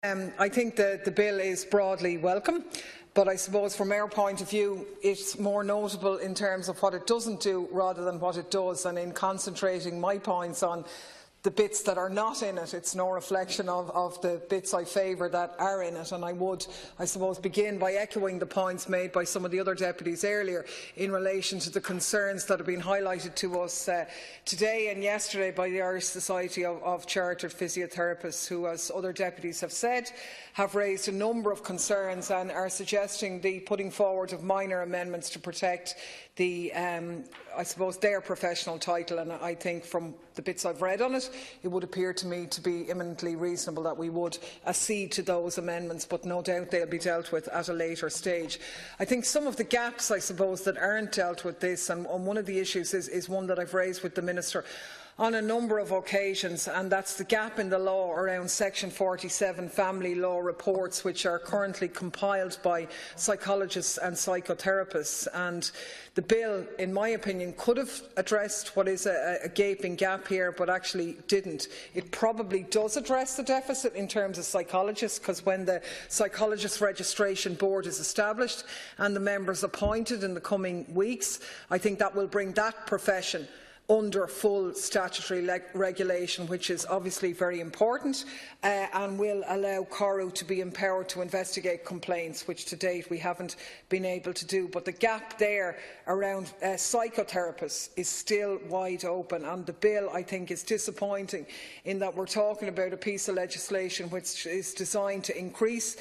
I think the bill is broadly welcome, but I suppose from our point of view it's more notable in terms of what it doesn't do rather than what it does, and in concentrating my points on the bits that are not in it, it's no reflection of the bits I favour that are in it. And I would, I suppose, begin by echoing the points made by some of the other deputies earlier in relation to the concerns that have been highlighted to us today and yesterday by the Irish Society of Chartered Physiotherapists, who, as other deputies have said, have raised a number of concerns and are suggesting the putting forward of minor amendments to protect the, I suppose, their professional title. And I think from the bits I've read on it, it would appear to me to be eminently reasonable that we would accede to those amendments, but no doubt they'll be dealt with at a later stage. I think some of the gaps, I suppose, that aren't dealt with this, and one of the issues is one that I've raised with the Minister on a number of occasions, and that's the gap in the law around Section 47 family law reports, which are currently compiled by psychologists and psychotherapists. And the bill, in my opinion, could have addressed what is a gaping gap here, but actually didn't. It probably does address the deficit in terms of psychologists, because when the Psychologist Registration Board is established and the members appointed in the coming weeks, I think that will bring that profession under full statutory regulation, which is obviously very important, and will allow CORU to be empowered to investigate complaints, which to date we haven't been able to do. But the gap there around psychotherapists is still wide open, and the bill, I think, is disappointing in that we're talking about a piece of legislation which is designed to increase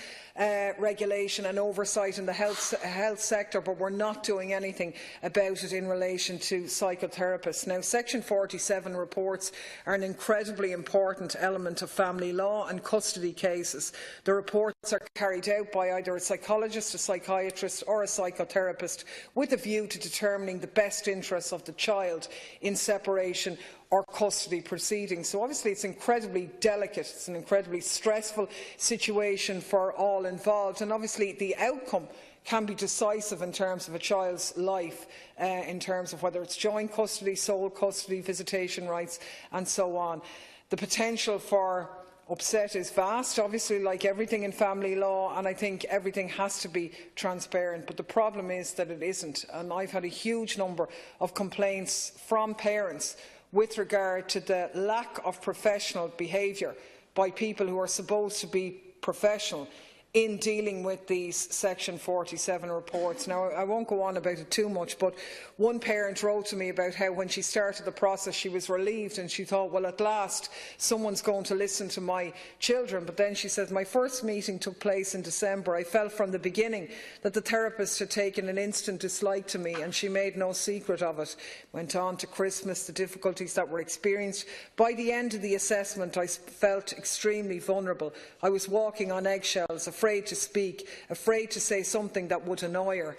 regulation and oversight in the health sector, but we're not doing anything about it in relation to psychotherapists. Now, Section 47 reports are an incredibly important element of family law and custody cases. The reports are carried out by either a psychologist, a psychiatrist or a psychotherapist with a view to determining the best interests of the child in separation or custody proceedings. So obviously it's incredibly delicate, it's an incredibly stressful situation for all involved, and obviously the outcome can be decisive in terms of a child's life, in terms of whether it's joint custody, sole custody, visitation rights and so on. The potential for upset is vast, obviously, like everything in family law, and I think everything has to be transparent, but the problem is that it isn't. And I've had a huge number of complaints from parents with regard to the lack of professional behaviour by people who are supposed to be professional in dealing with these Section 47 reports. Now, I won't go on about it too much, but one parent wrote to me about how when she started the process she was relieved and she thought, well, at last someone's going to listen to my children. But then she says, my first meeting took place in December. I felt from the beginning that the therapist had taken an instant dislike to me, and she made no secret of it. Went on to Christmas, the difficulties that were experienced. By the end of the assessment, I felt extremely vulnerable. I was walking on eggshells, afraid to speak, afraid to say something that would annoy her.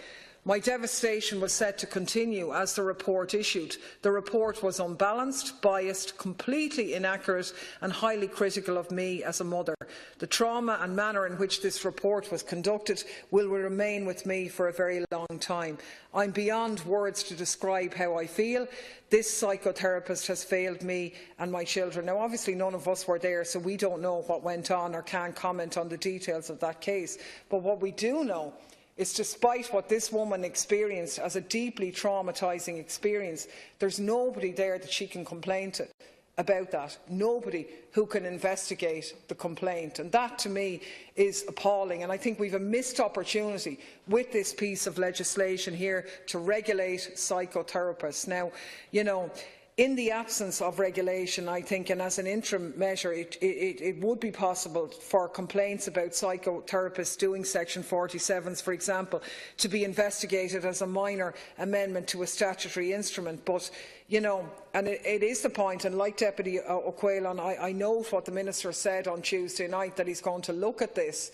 My devastation was set to continue as the report issued. The report was unbalanced, biased, completely inaccurate and highly critical of me as a mother. The trauma and manner in which this report was conducted will remain with me for a very long time. I'm beyond words to describe how I feel. This psychotherapist has failed me and my children. Now, obviously none of us were there, so we don't know what went on or can't comment on the details of that case. But what we do know is, despite what this woman experienced as a deeply traumatising experience, there's nobody there that she can complain to about that, nobody who can investigate the complaint. And that, to me, is appalling. And I think we have a missed opportunity with this piece of legislation here to regulate psychotherapists. Now, you know, in the absence of regulation, I think, and as an interim measure, it would be possible for complaints about psychotherapists doing Section 47s, for example, to be investigated as a minor amendment to a statutory instrument. But, you know, and it is the point, and like Deputy O'Quailon, I know what the Minister said on Tuesday night, that he's going to look at this.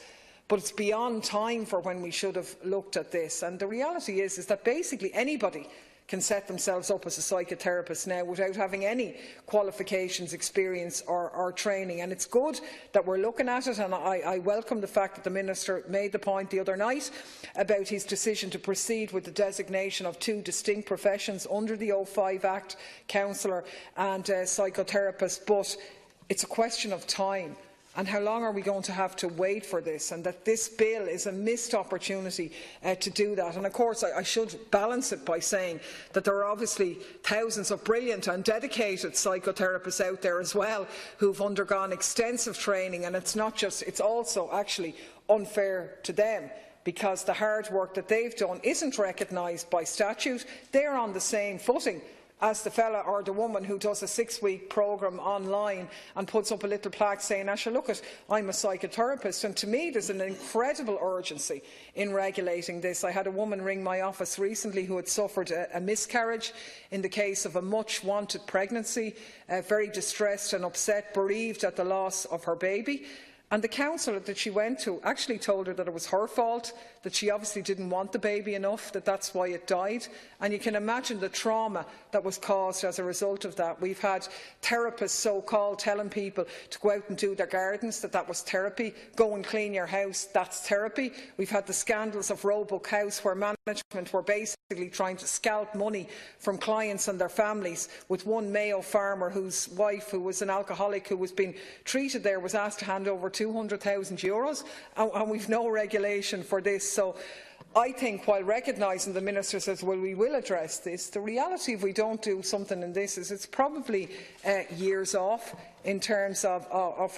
But it's beyond time for when we should have looked at this. And the reality is that basically anybody can set themselves up as a psychotherapist now without having any qualifications, experience or training. And it's good that we're looking at it, and I welcome the fact that the Minister made the point the other night about his decision to proceed with the designation of two distinct professions under the 05 Act, counsellor and psychotherapist. But it's a question of time. And how long are we going to have to wait for this? And that this bill is a missed opportunity to do that. And of course, I should balance it by saying that there are obviously thousands of brilliant and dedicated psychotherapists out there as well who've undergone extensive training, and it's also actually unfair to them, because the hard work that they've done isn't recognised by statute. They're on the same footing as the fella or the woman who does a 6-week programme online and puts up a little plaque saying, Asha, look, I'm a psychotherapist. And to me, there's an incredible urgency in regulating this. I had a woman ring my office recently who had suffered a miscarriage in the case of a much-wanted pregnancy, very distressed and upset, bereaved at the loss of her baby. And the counsellor that she went to actually told her that it was her fault, that she obviously didn't want the baby enough, that's why it died. And you can imagine the trauma that was caused as a result of that. We've had therapists, so-called, telling people to go out and do their gardens, that was therapy. Go and clean your house, that's therapy. We've had the scandals of Roebuck House, where management were basically trying to scalp money from clients and their families, with one Mayo farmer whose wife, who was an alcoholic, who was being treated there, was asked to hand over €200,000, and we've no regulation for this. So I think, while recognising the Minister says, well, we will address this, the reality, if we don't do something in this, is it's probably years off in terms of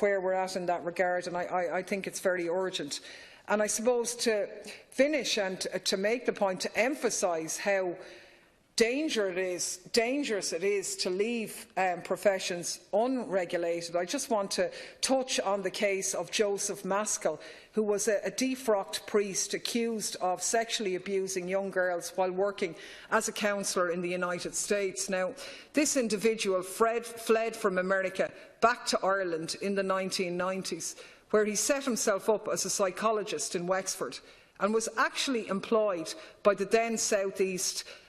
where we're at in that regard, and I think it's very urgent. And I suppose, to finish and to make the point, to emphasise how dangerous it is to leave professions unregulated, I just want to touch on the case of Joseph Maskell, who was a defrocked priest accused of sexually abusing young girls while working as a counsellor in the United States. Now, this individual fled from America back to Ireland in the 1990s, where he set himself up as a psychologist in Wexford, and was actually employed by the then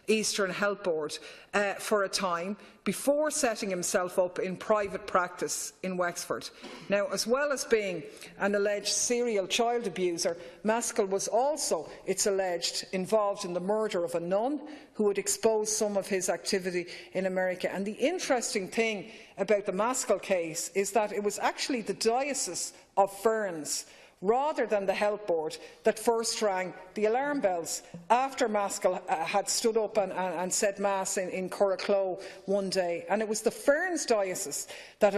Eastern Health Board for a time, before setting himself up in private practice in Wexford. Now, as well as being an alleged serial child abuser, Maskell was also, it's alleged, involved in the murder of a nun who had exposed some of his activity in America. And the interesting thing about the Maskell case is that it was actually the Diocese of Ferns, rather than the Health Board, that first rang the alarm bells after Maskell had stood up and said Mass in Coraclow one day. And it was the Ferns Diocese that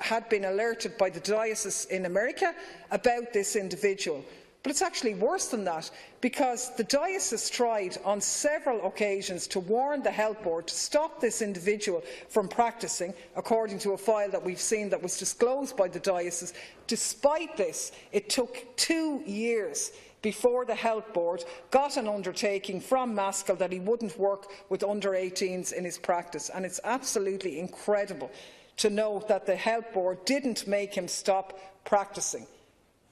had been alerted by the Diocese in America about this individual. But it's actually worse than that, because the diocese tried on several occasions to warn the Health Board to stop this individual from practising, according to a file that we've seen that was disclosed by the diocese. Despite this, it took 2 years before the Health Board got an undertaking from Maskell that he wouldn't work with under-18s in his practice. And it's absolutely incredible to note that the Health Board didn't make him stop practising,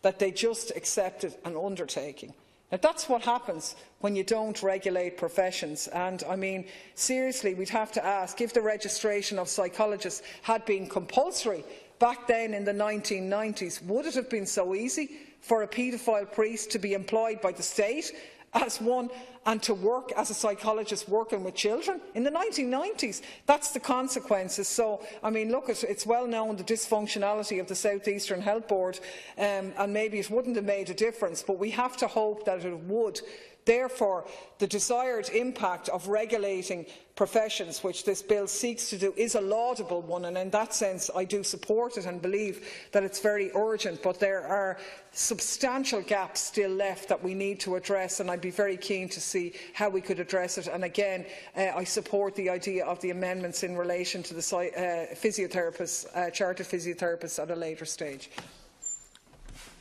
that they just accepted an undertaking. Now, that's what happens when you don't regulate professions. And I mean, seriously, we'd have to ask, if the registration of psychologists had been compulsory back then in the 1990s, would it have been so easy for a paedophile priest to be employed by the state as one and to work as a psychologist working with children? In the 1990s, that's the consequences. So, I mean, look, it's well known the dysfunctionality of the South Eastern Health Board, and maybe it wouldn't have made a difference, but we have to hope that it would. Therefore, the desired impact of regulating professions, which this bill seeks to do, is a laudable one, and in that sense I do support it and believe that it's very urgent. But there are substantial gaps still left that we need to address, and I'd be very keen to see how we could address it. And again, I support the idea of the amendments in relation to the physiotherapists, chartered physiotherapists, at a later stage.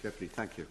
Deputy, thank you.